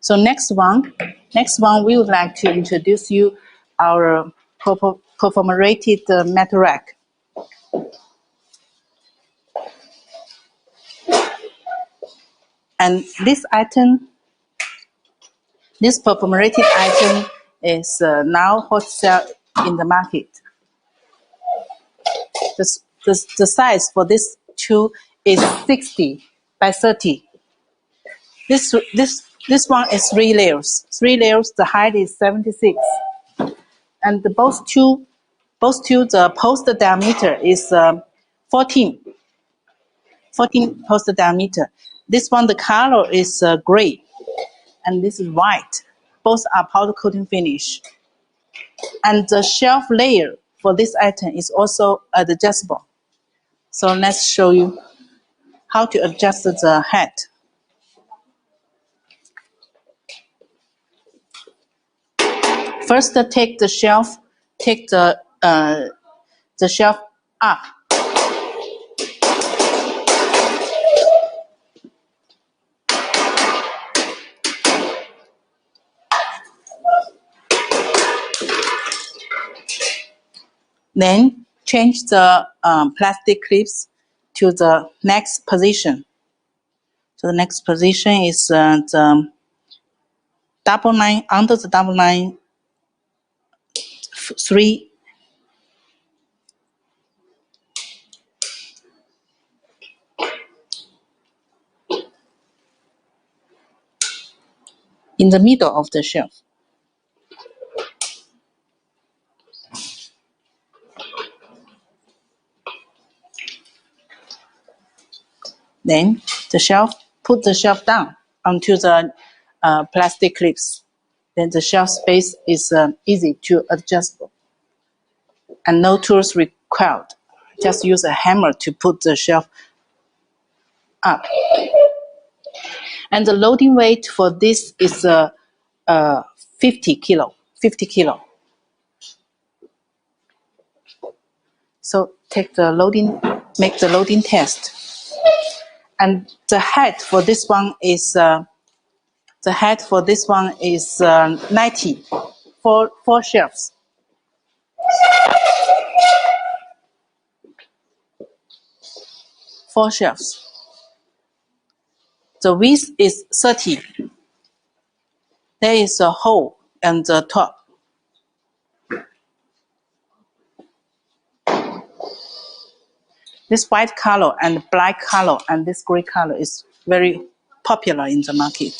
So next one we would like to introduce you our perforated metal rack. And this item, this perforated item is now hot sale in the market. The size for this tool is 60 by 30. This one is 3 layers. 3 layers, the height is 76. And both tools, the post diameter is 14 post diameter. This one, the color is gray, and this is white. Both are powder coating finish. And the shelf layer for this item is also adjustable. So let's show you how to adjust the head. First, take the shelf up. Then change the plastic clips to the next position. So the next position is the double line, under the double line 3. In the middle of the shelf. Then put the shelf down onto the plastic clips. Then the shelf space is easy to adjust, and no tools required. Just use a hammer to put the shelf up. And the loading weight for this is 50 kilo. 50 kilo. So make the loading test. And the height for this one is 90 for 4 shelves. Four shelves. The width is 30. There is a hole in the top. This white color and black color and this gray color is very popular in the market.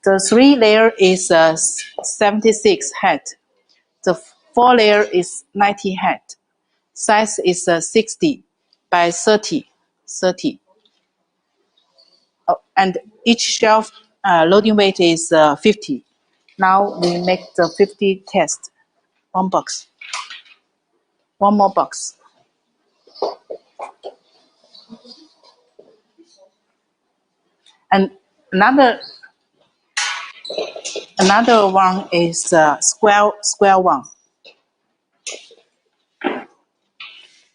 The 3 layer is 76 head. The 4 layer is 90 head. Size is 60 by 30. And each shelf loading weight is 50. Now we make the 50 test. One box. One more box. And another one is square one.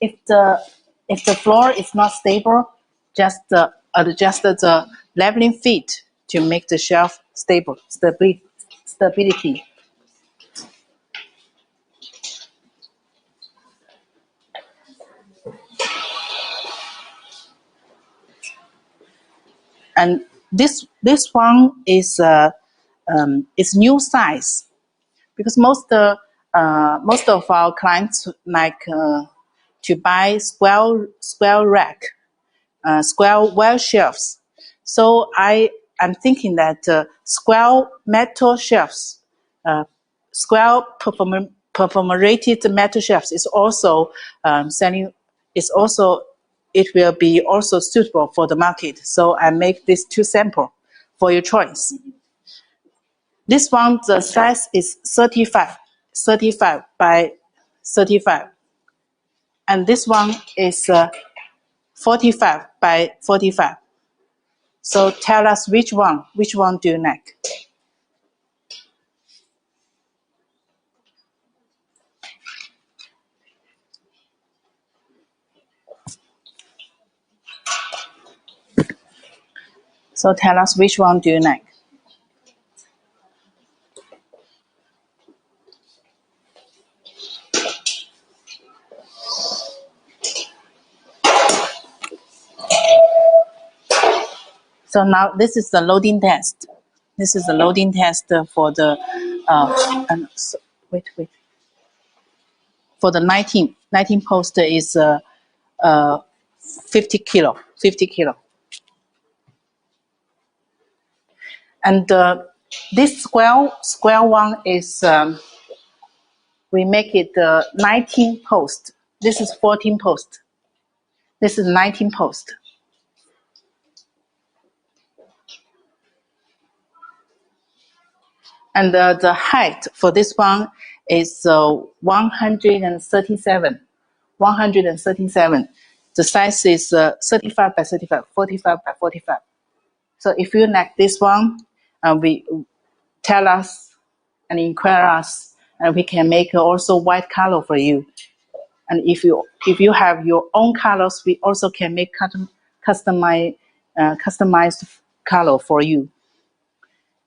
If the floor is not stable, just adjust the leveling feet to make the shelf stability. And this one is new size, because most of our clients like to buy square rack, square wall shelves. So I'm thinking that square metal shelves, square perforated metal shelves is also selling. It will be also suitable for the market. So I make these 2 samples for your choice. This one, the size is 35 by 35. And this one is 45 by 45. So tell us which one do you like? So tell us which one do you like? So now this is the loading test. This is the loading test for the wait. For the 19 poster is 50 kilo. And this square one is we make it 19 post. This is 14 post. This is 19 post. And the height for this one is 137. 137. The size is 35 by 35, 45 by 45. So if you like this one, we tell us and inquire us, and we can make also white color for you. And if you have your own colors, we also can make customized color for you.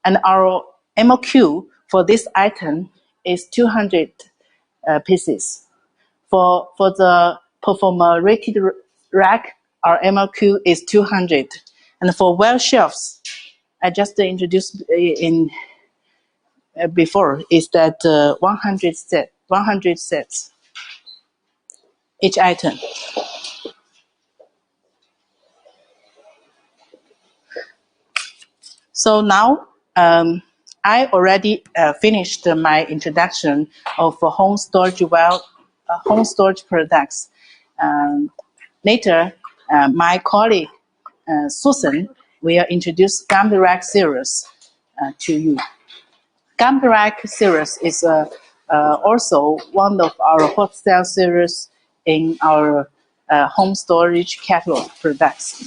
And our MOQ for this item is 200 pieces. For the perforated rack, our MOQ is 200. And for well shelves, I just introduced in before, is that 100 sets each item. So now I already finished my introduction of home storage home storage products. Later, my colleague Susan will introduce Gummy Rack series to you. Gummy Rack series is also one of our hot sale series in our home storage catalog products.